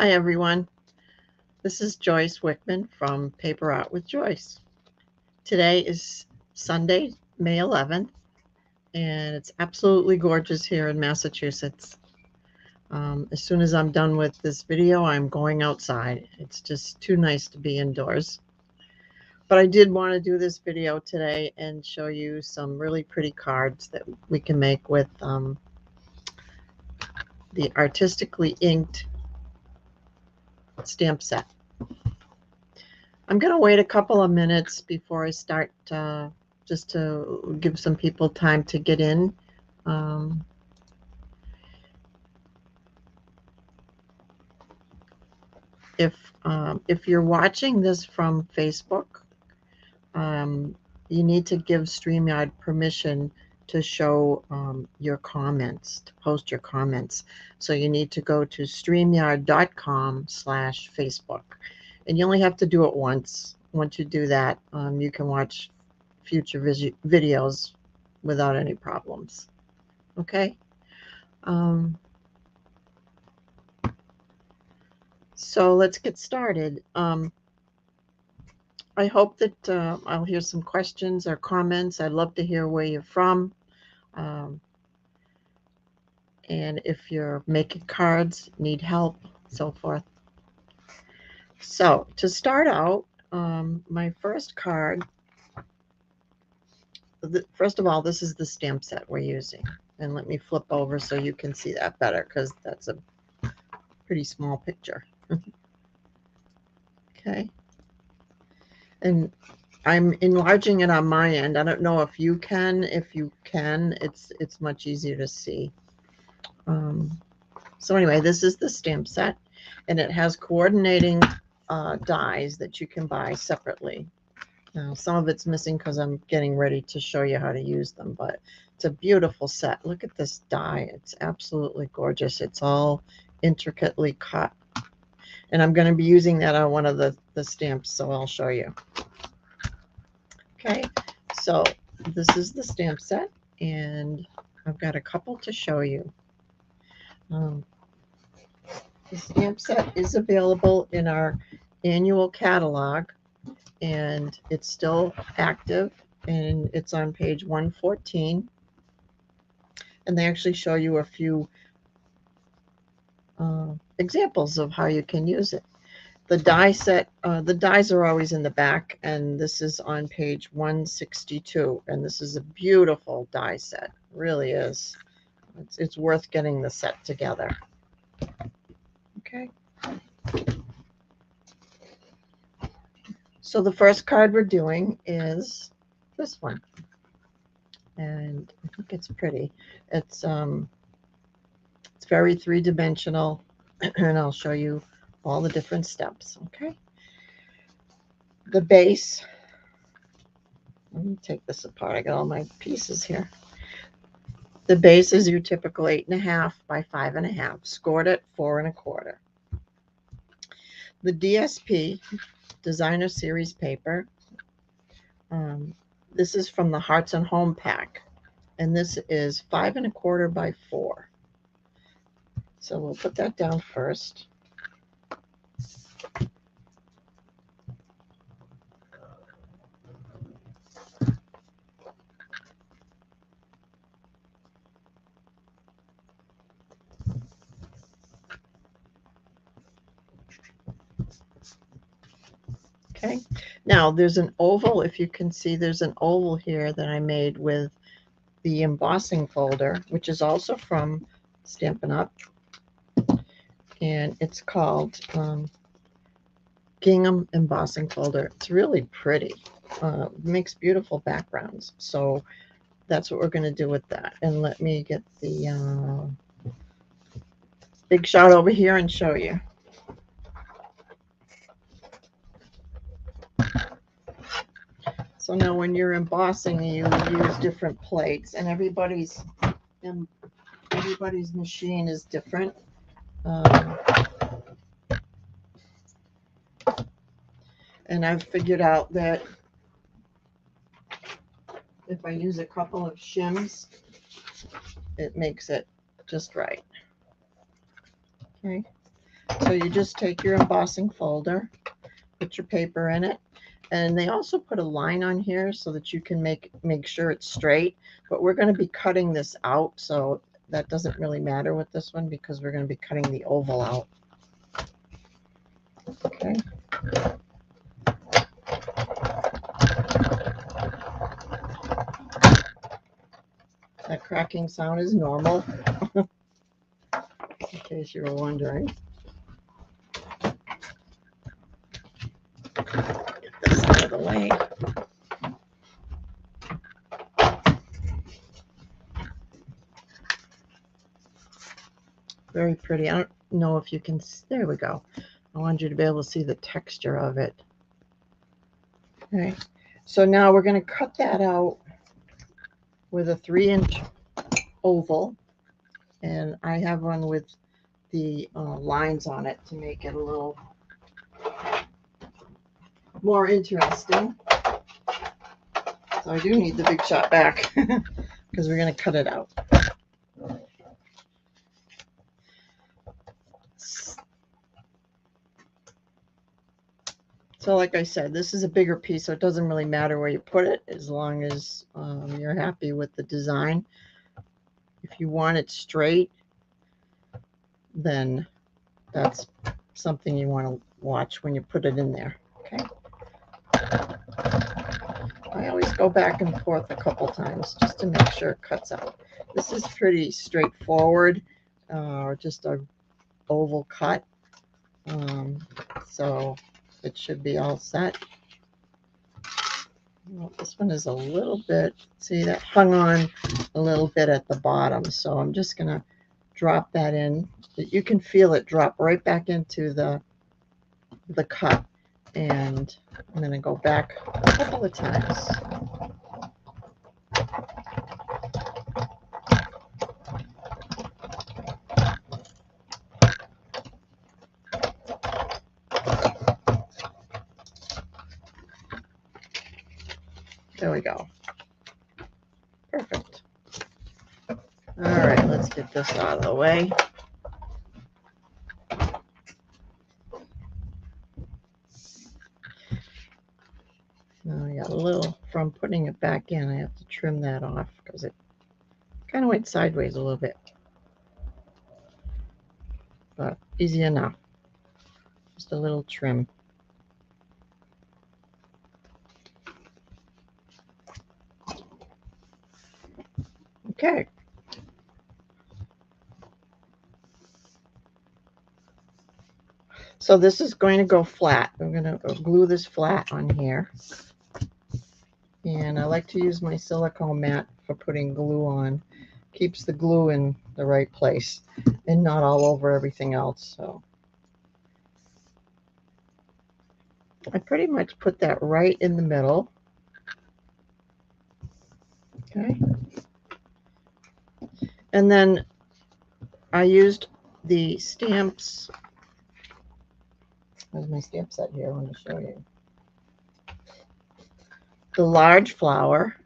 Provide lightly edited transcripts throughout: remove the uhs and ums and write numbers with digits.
Hi everyone, this is Joyce Wickman from Paper Art with Joyce. Today is Sunday, May 11th, and it's absolutely gorgeous here in Massachusetts. As soon as I'm done with this video, I'm going outside. It's just too nice to be indoors. But I did want to do this video today and show you some really pretty cards that we can make with the Artistically inked stamp set. I'm going to wait a couple of minutes before I start, just to give some people time to get in. If you're watching this from Facebook, you need to give StreamYard permission to show your comments, to post your comments. So you need to go to streamyard.com/Facebook. And you only have to do it once. Once you do that, you can watch future videos without any problems. Okay? So let's get started. I hope that I'll hear some questions or comments. I'd love to hear where you're from. And if you're making cards, need help, so forth. So to start out, my first card, first of all, this is the stamp set we're using. And let me flip over so you can see that better, because that's a pretty small picture. Okay. And I'm enlarging it on my end. I don't know if you can. If you can, it's much easier to see. So anyway, this is the stamp set, and it has coordinating dies that you can buy separately. Now, some of it's missing because I'm getting ready to show you how to use them, but it's a beautiful set. Look at this die. It's absolutely gorgeous. It's all intricately cut. And I'm going to be using that on one of the stamps, so I'll show you. Okay, so this is the stamp set, and I've got a couple to show you. The stamp set is available in our annual catalog, and it's still active, and it's on page 114. And they actually show you a few examples of how you can use it. The die set, the dies are always in the back, and this is on page 162. And this is a beautiful die set, it really is. It's worth getting the set together. Okay. So the first card we're doing is this one, and I think it's pretty. It's very three-dimensional, and I'll show you all the different steps. Okay. The base. Let me take this apart. I got all my pieces here. The base is your typical 8.5 by 5.5, scored at 4 1/4. The DSP, Designer Series paper. This is from the Hearts and Home pack, and this is 5 1/4 by 4. So we'll put that down first. Okay, now there's an oval. If you can see, there's an oval here that I made with the embossing folder, which is also from Stampin' Up. And it's called gingham embossing folder. It's really pretty. Makes beautiful backgrounds. So that's what we're going to do with that. And let me get the big shot over here and show you. So now when you're embossing, you use different plates, and everybody's machine is different. And I've figured out that if I use a couple of shims, it makes it just right. Okay. So you just take your embossing folder, put your paper in it, and they also put a line on here so that you can make sure it's straight. But we're going to be cutting this out, so that doesn't really matter with this one because we're going to be cutting the oval out. Okay. That cracking sound is normal, in case you were wondering. Get this out of the way. Very pretty. I don't know if you can, there we go. I want you to be able to see the texture of it. Okay, so now we're going to cut that out with a 3-inch oval, and I have one with the lines on it to make it a little more interesting. So I do need the big shot back because we're going to cut it out. So like I said, this is a bigger piece, so it doesn't really matter where you put it as long as you're happy with the design. If you want it straight, then that's something you want to watch when you put it in there. Okay. I always go back and forth a couple times just to make sure it cuts out. This is pretty straightforward, just a oval cut. So it should be all set. Well, this one is a little bit, see that hung on a little bit at the bottom. So I'm just going to drop that in. You can feel it drop right back into the cut. And I'm going to go back a couple of times. There we go. Perfect. All right, let's get this out of the way. Now I got a little, from putting it back in, I have to trim that off because it kind of went sideways a little bit. But easy enough. Just a little trim. Okay. So this is going to go flat. I'm going to glue this flat on here. And I like to use my silicone mat for putting glue on. Keeps the glue in the right place and not all over everything else. So I pretty much put that right in the middle. Okay. And then I used the stamps. Where's my stamp set here? I want to show you. The large flower.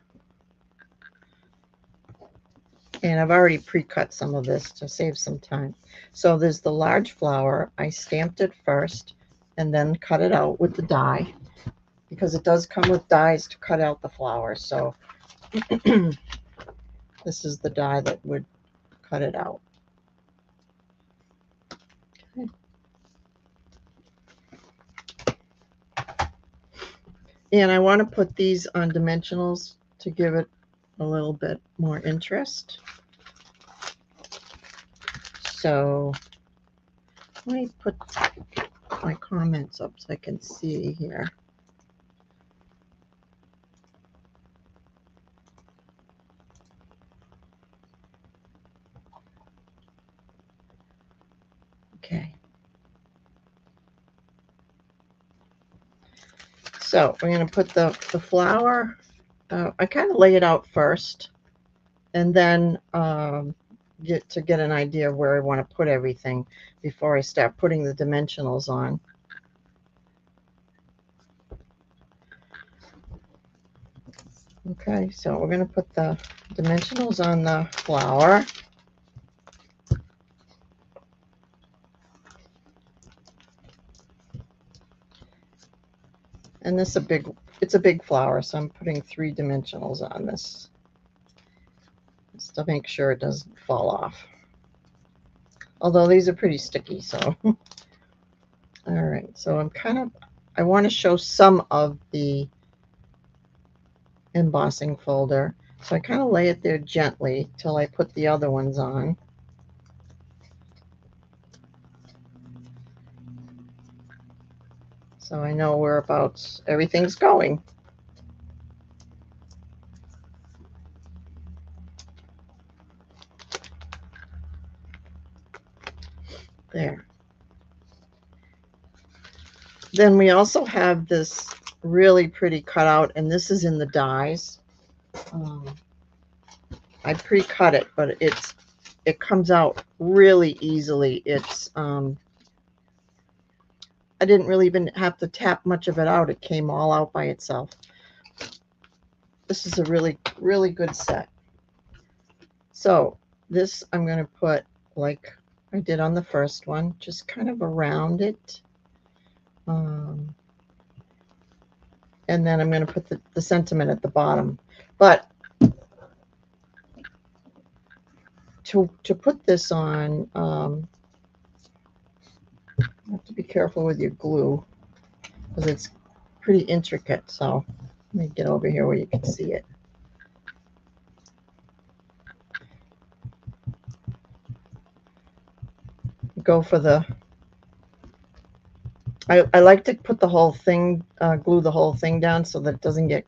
And I've already pre-cut some of this to save some time. So there's the large flower. I stamped it first and then cut it out with the die because it does come with dies to cut out the flower. So this is the die that would cut it out. Okay. And I want to put these on dimensionals to give it a little bit more interest. So let me put my comments up so I can see here. Okay. So we're going to put the flower. I kind of lay it out first and then get an idea of where I want to put everything before I start putting the dimensionals on. Okay, so we're going to put the dimensionals on the flower. And this it's a big flower, so I'm putting 3 dimensionals on this just to make sure it doesn't fall off. Although these are pretty sticky, so. All right, so I want to show some of the embossing folder. So I kind of lay it there gently till I put the other ones on. So I know whereabouts everything's going. There. Then we also have this really pretty cutout, and this is in the dies. I pre-cut it, but it comes out really easily. I didn't really even have to tap much of it out. It came all out by itself. This is a really, really good set. So this I'm going to put like I did on the first one, just kind of around it. And then I'm going to put the sentiment at the bottom. But to put this on, you have to be careful with your glue because it's pretty intricate. So let me get over here where you can see it. Go for the, I like to put the whole thing, glue the whole thing down so that it doesn't get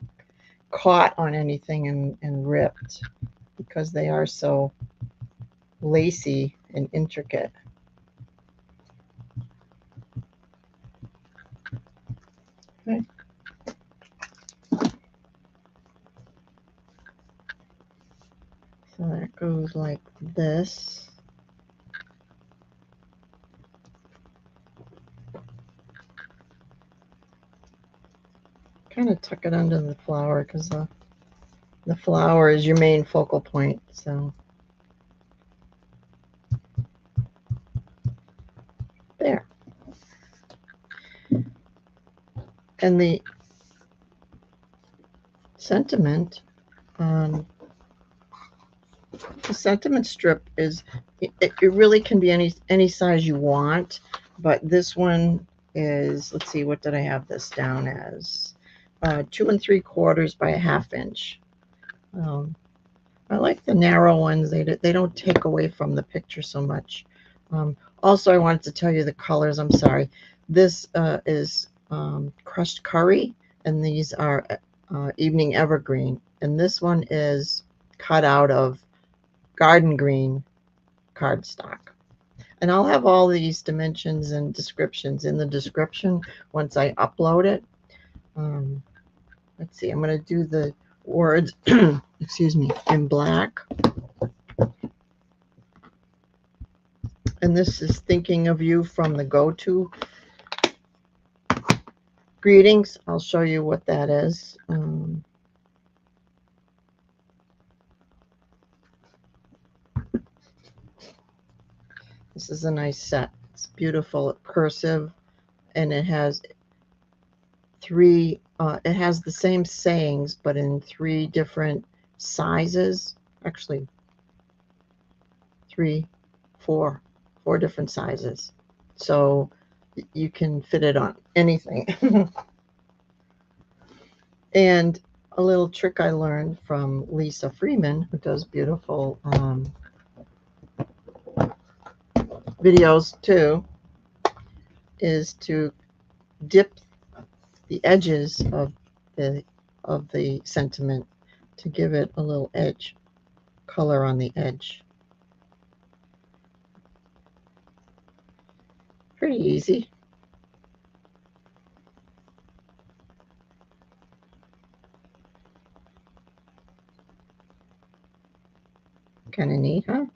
caught on anything and ripped, because they are so lacy and intricate. Okay. So that goes like this. Kind of tuck it under the flower because the flower is your main focal point. So there. And the sentiment, the sentiment strip is, it really can be any size you want, but this one is, let's see, what did I have this down as? 2 3/4 by 1/2 inch. I like the narrow ones. They don't take away from the picture so much. Also, I wanted to tell you the colors. I'm sorry. This is crushed curry, and these are evening evergreen. And this one is cut out of garden green cardstock. And I'll have all these dimensions and descriptions in the description once I upload it. Let's see, I'm going to do the words, excuse me, in black. And this is thinking of you from the go-to greetings. I'll show you what that is. This is a nice set. It's beautiful, cursive, and it has it has the same sayings, but in 3 different sizes. Actually, 4 different sizes. So you can fit it on anything. And a little trick I learned from Lisa Freeman, who does beautiful videos too, is to dip the edges of the sentiment to give it a little edge color on the edge. Pretty easy. Kind of neat, huh?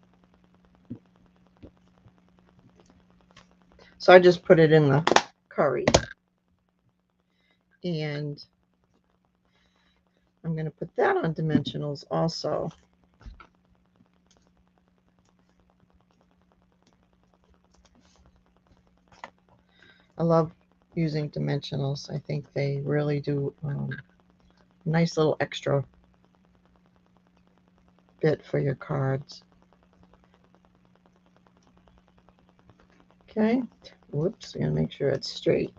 So I just put it in the curry. And I'm going to put that on dimensionals also. I love using dimensionals. I think they really do nice little extra bit for your cards. Okay, whoops, I'm gonna make sure it's straight.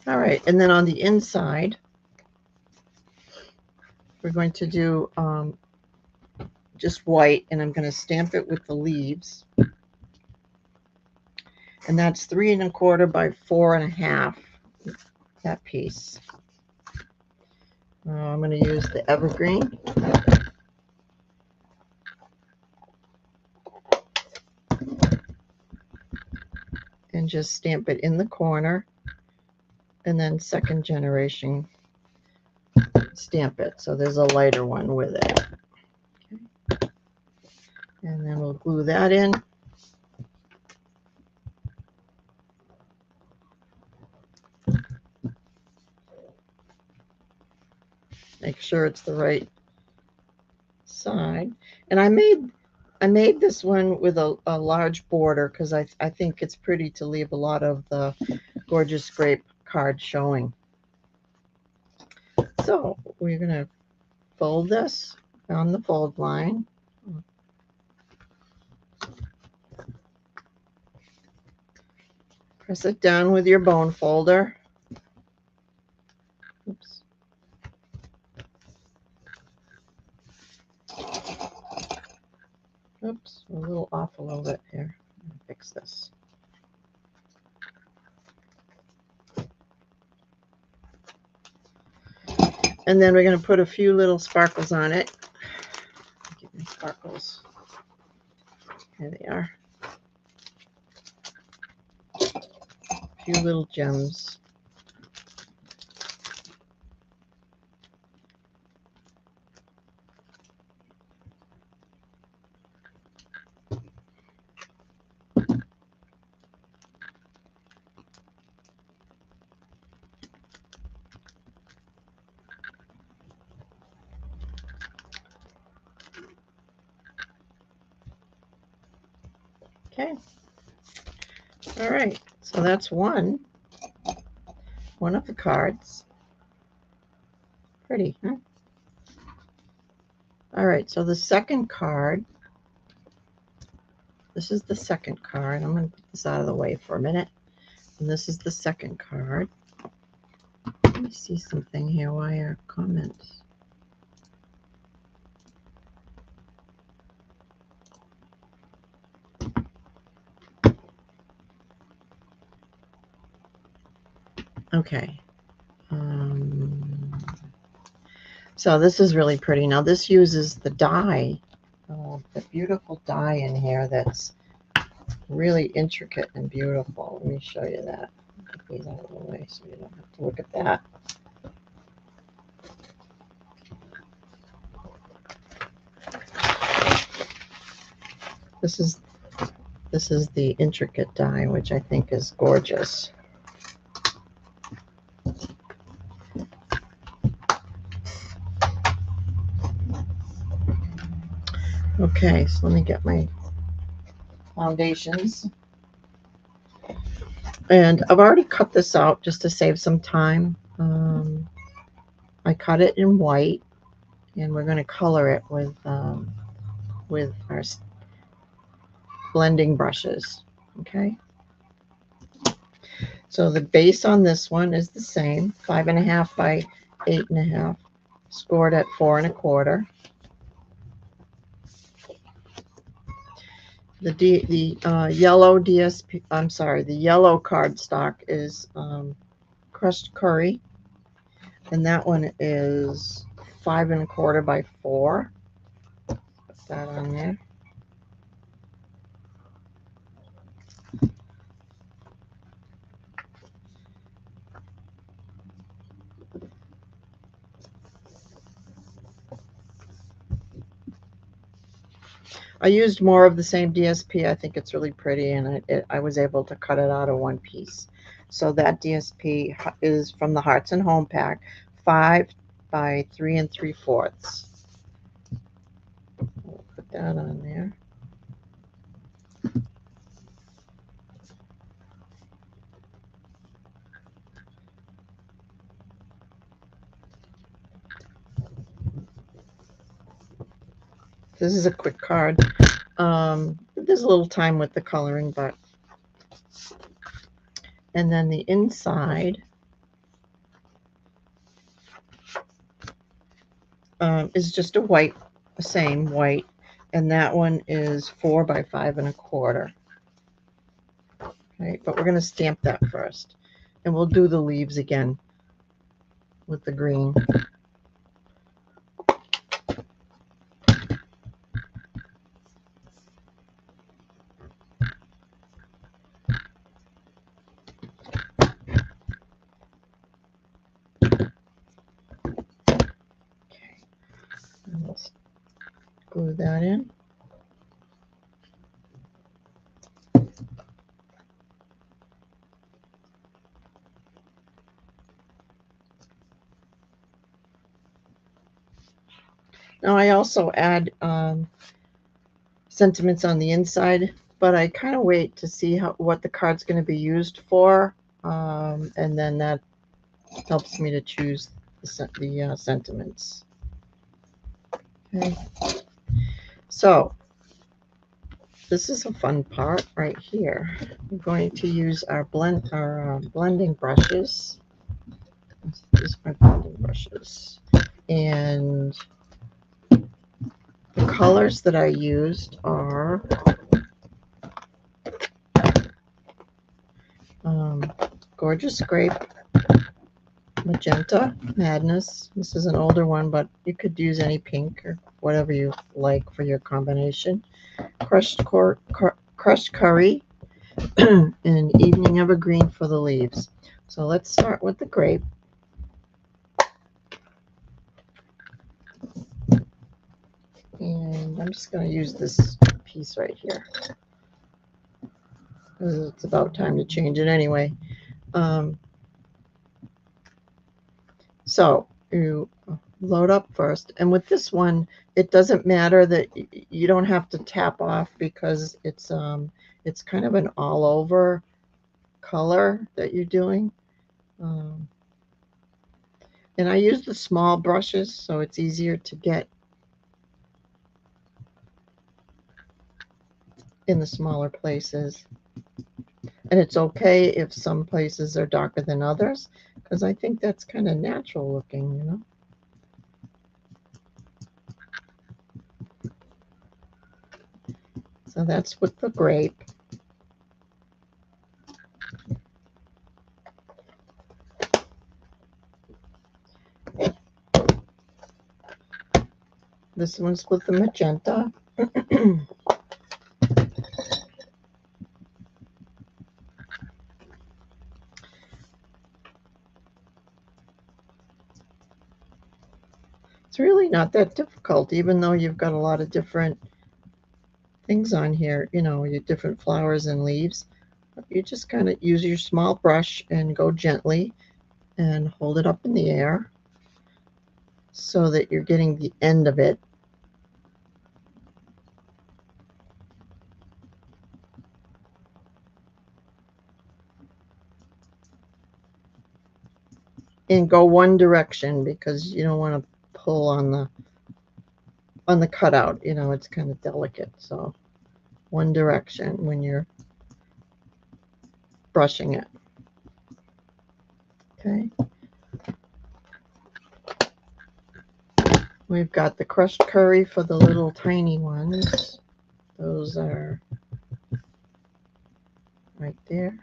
All right, and then on the inside, we're going to do just white, and I'm going to stamp it with the leaves. And that's 3 1/4 by 4 1/2, that piece. I'm going to use the evergreen. And just stamp it in the corner, and then second generation stamp it. So there's a lighter one with it. Okay. And then we'll glue that in. Make sure it's the right side. And I made this one with a large border because I think it's pretty to leave a lot of the gorgeous grape card showing. So we're going to fold this on the fold line. Press it down with your bone folder. Oops. Oops, a little off a little bit here. Fix this. And then we're going to put a few little sparkles on it. Give me sparkles. Here they are. A few little gems. Okay. All right. So that's one of the cards. Pretty, huh? All right. So the second card. This is the second card. I'm going to put this out of the way for a minute. And this is the second card. Let me see something here. Why are comments? Okay. So this is really pretty. Now this uses the die, the beautiful die in here that's really intricate and beautiful. Let me show you that. Put these out of the way so you don't have to look at that. This is the intricate die, which I think is gorgeous. Okay, so let me get my foundations. And I've already cut this out just to save some time. I cut it in white, and we're going to color it with our blending brushes. Okay. So the base on this one is the same, 5 1/2 by 8 1/2, scored at 4 1/4. The yellow DSP, I'm sorry, the yellow cardstock is crushed curry, and that one is 5 1/4 by 4. Put that on there. I used more of the same DSP. I think it's really pretty, and I was able to cut it out of one piece. So that DSP is from the Hearts and Home pack, 5 by 3 3/4. We'll put that on there. This is a quick card. There's a little time with the coloring, but. And then the inside is just a white, the same white. And that one is 4 by 5 1/4. Okay, but we're going to stamp that first. And we'll do the leaves again with the green. Okay, and we'll glue that in. Now I also add sentiments on the inside, but I kind of wait to see what the card's going to be used for, and then that helps me to choose the sentiments. Okay, so this is a fun part right here. I'm going to use our blending brushes. These are my blending brushes, and the colors that I used are Gorgeous Grape, Magenta, Madness. This is an older one, but you could use any pink or whatever you like for your combination. Crushed Curry, and Evening Evergreen for the leaves. So let's start with the grape. And I'm just going to use this piece right here. It's about time to change it anyway. So you load up first. And with this one, it doesn't matter that you don't have to tap off because it's kind of an all over color that you're doing. And I use the small brushes so it's easier to get in the smaller places. And it's okay if some places are darker than others, because I think that's kind of natural looking, you know. So that's with the grape. This one's with the magenta. It's really not that difficult, even though you've got a lot of different things on here, you know, your different flowers and leaves. You just kind of use your small brush and go gently and hold it up in the air so that you're getting the end of it. And go one direction because you don't want to pull on the cutout, you know, it's kind of delicate. So one direction when you're brushing it. Okay. We've got the crushed curry for the little tiny ones. Those are right there.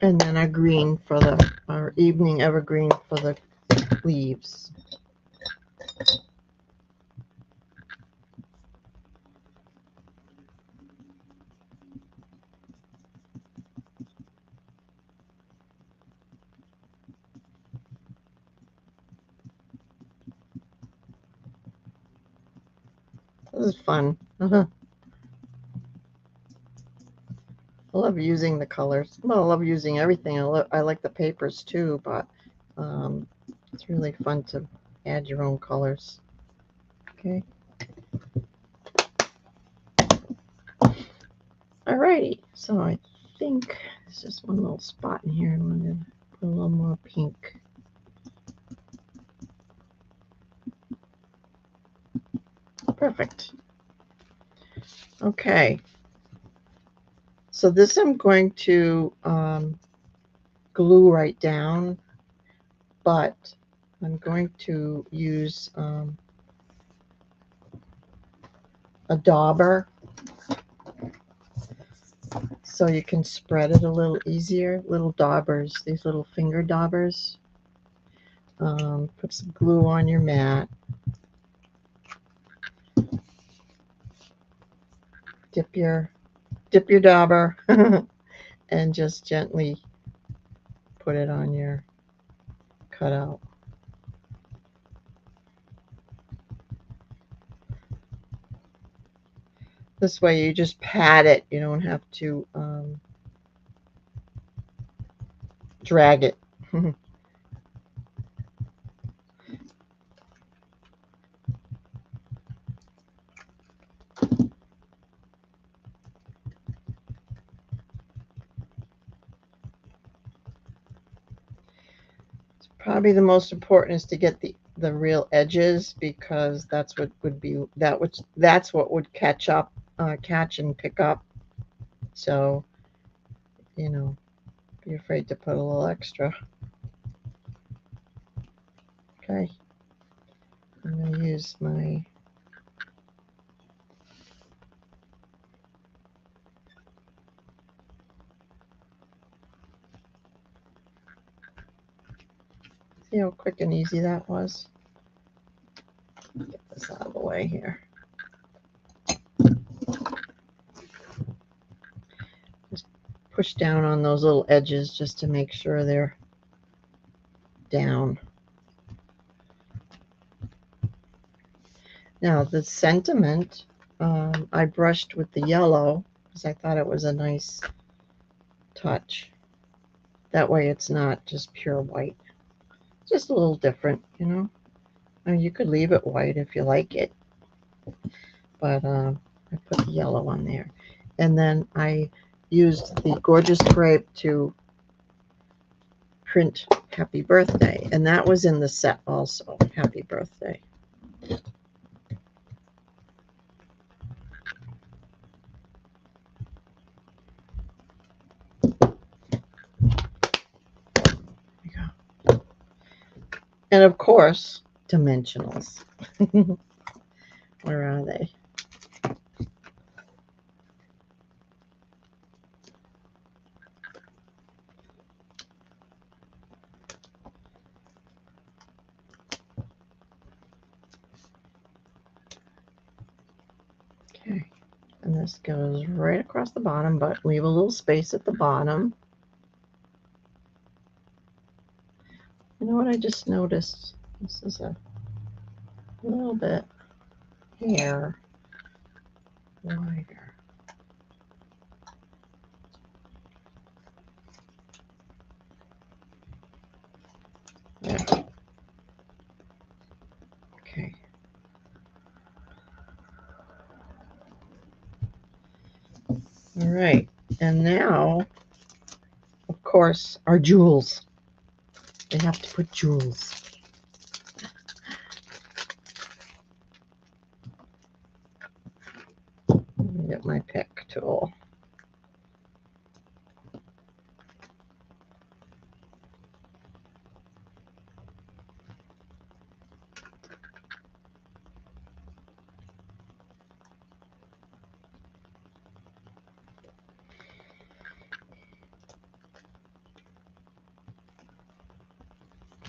And then our green for our evening evergreen for the leaves. This is fun. I love using the colors. Well, I love using everything. I like the papers too, but it's really fun to add your own colors. Okay. Alrighty, so I think there's just one little spot in here. I'm going to put a little more pink. Perfect. Okay. So this I'm going to glue right down, but I'm going to use a dauber so you can spread it a little easier. Little daubers, these little finger daubers. Put some glue on your mat. Dip your dauber and just gently put it on your cutout. This way you just pat it. You don't have to drag it. Probably the most important is to get the real edges, because that's what would be that's what would catch and pick up. So, you know, be afraid to put a little extra. Okay, I'm going to use my see how quick and easy that was. Get this out of the way here. Just push down on those little edges just to make sure they're down. Now the sentiment, I brushed with the yellow because I thought it was a nice touch. That way it's not just pure white. Just a little different, you know. I mean, you could leave it white if you like it, but I put the yellow on there. And then I used the Gorgeous Grape to print Happy Birthday, and that was in the set also, Happy Birthday. And of course, dimensionals. Where are they? Okay, and this goes right across the bottom, but leave a little space at the bottom. You know what I just noticed? This is a little bit here wider. There. Okay. All right. And now, of course, our jewels. They have to put jewels. Let me get my pick tool.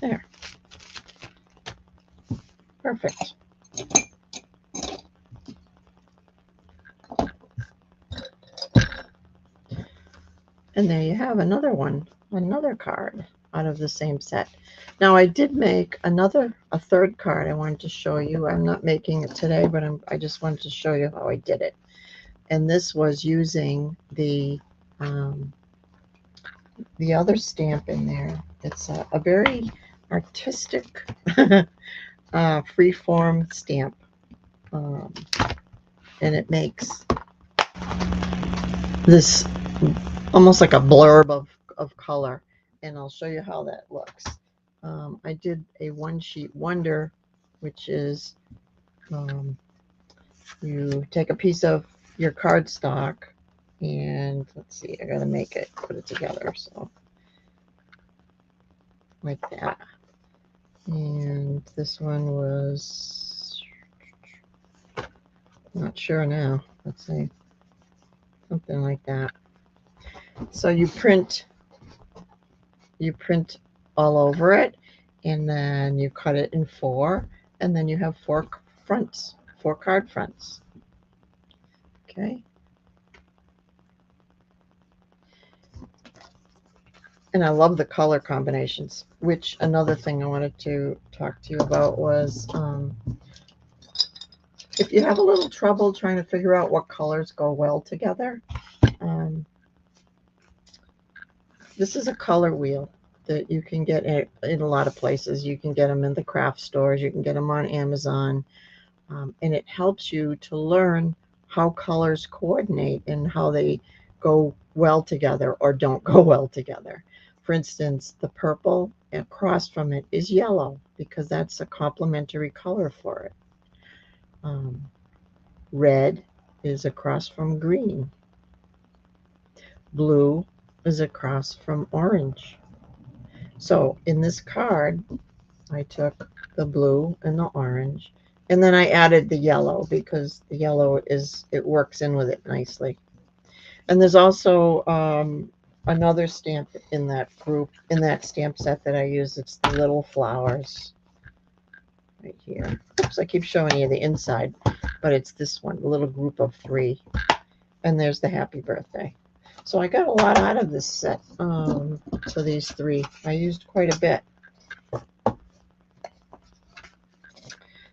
There. Perfect. And there you have another one, another card out of the same set. Now I did make a third card I wanted to show you. I'm not making it today, but I just wanted to show you how I did it. And this was using the other stamp in there. It's a very artistic freeform stamp. And it makes this almost like a blurb of color, and I'll show you how that looks. I did a one sheet wonder, which is you take a piece of your cardstock, and let's see, I gotta make it, put it together, so like that. And this one was, not sure now, let's see, something like that. So you print all over it, and then you cut it in four, and then you have four fronts, four card fronts. Okay. And I love the color combinations, which another thing I wanted to talk to you about was if you have a little trouble trying to figure out what colors go well together, this is a color wheel that you can get in a lot of places. You can get them in the craft stores, you can get them on Amazon, and it helps you to learn how colors coordinate and how they go well together or don't go well together. For instance, the purple across from it is yellow because that's a complementary color for it. Red is across from green. Blue is across from orange. So in this card, I took the blue and the orange, and then I added the yellow because the yellow it works in with it nicely. And there's also another stamp in that group, in that stamp set that I use. It's the little flowers right here. Oops, I keep showing you the inside, but it's this one, the little group of three. And there's the happy birthday. So I got a lot out of this set for these three. I used quite a bit.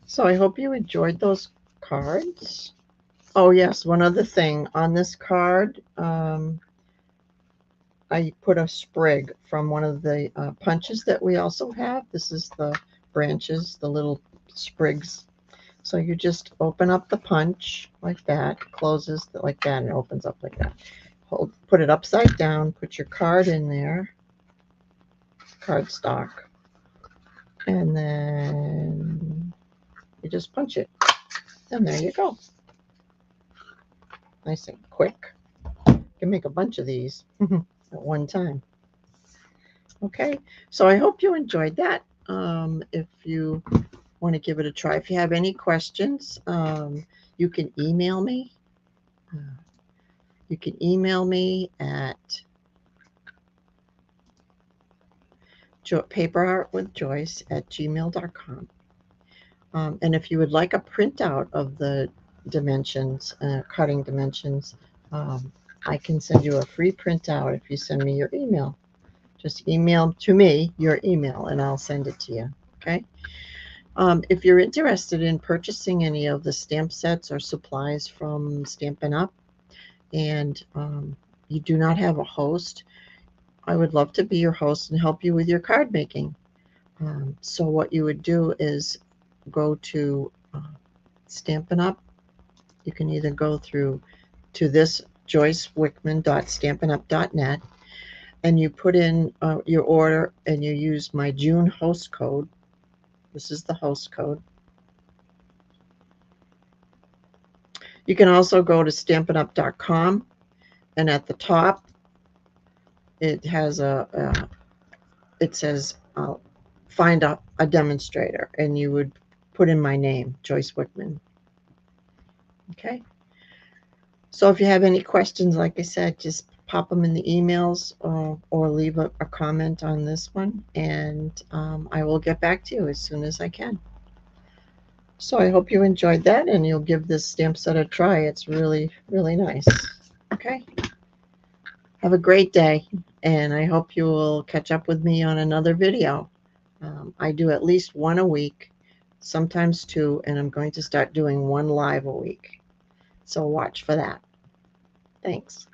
So I hope you enjoyed those cards. Oh yes, one other thing. On this card, I put a sprig from one of the punches that we also have. This is the branches, the little sprigs. So you just open up the punch like that, closes like that, and opens up like that. Put it upside down, put your card in there, cardstock, and then you just punch it. And there you go. Nice and quick. You can make a bunch of these at one time. Okay, so I hope you enjoyed that. If you want to give it a try, if you have any questions, you can email me. You can email me at paperartwithjoyce@gmail.com. And if you would like a printout of the dimensions, cutting dimensions, I can send you a free printout if you send me your email. Just email to me your email and I'll send it to you. Okay. If you're interested in purchasing any of the stamp sets or supplies from Stampin' Up! And you do not have a host, I would love to be your host and help you with your card making. So what you would do is go to Stampin' Up! You can either go through to this joycewickman.stampinup.net, and you put in your order and you use my June host code. This is the host code. You can also go to stampinup.com, and at the top it has it says find a demonstrator, and you would put in my name, Joyce Wickman. Okay. So if you have any questions, like I said, just pop them in the emails or leave a comment on this one, and I will get back to you as soon as I can. So I hope you enjoyed that, and you'll give this stamp set a try. It's really, really nice. Okay. Have a great day, and I hope you will catch up with me on another video. I do at least one a week, sometimes two, and I'm going to start doing one live a week. So watch for that. Thanks.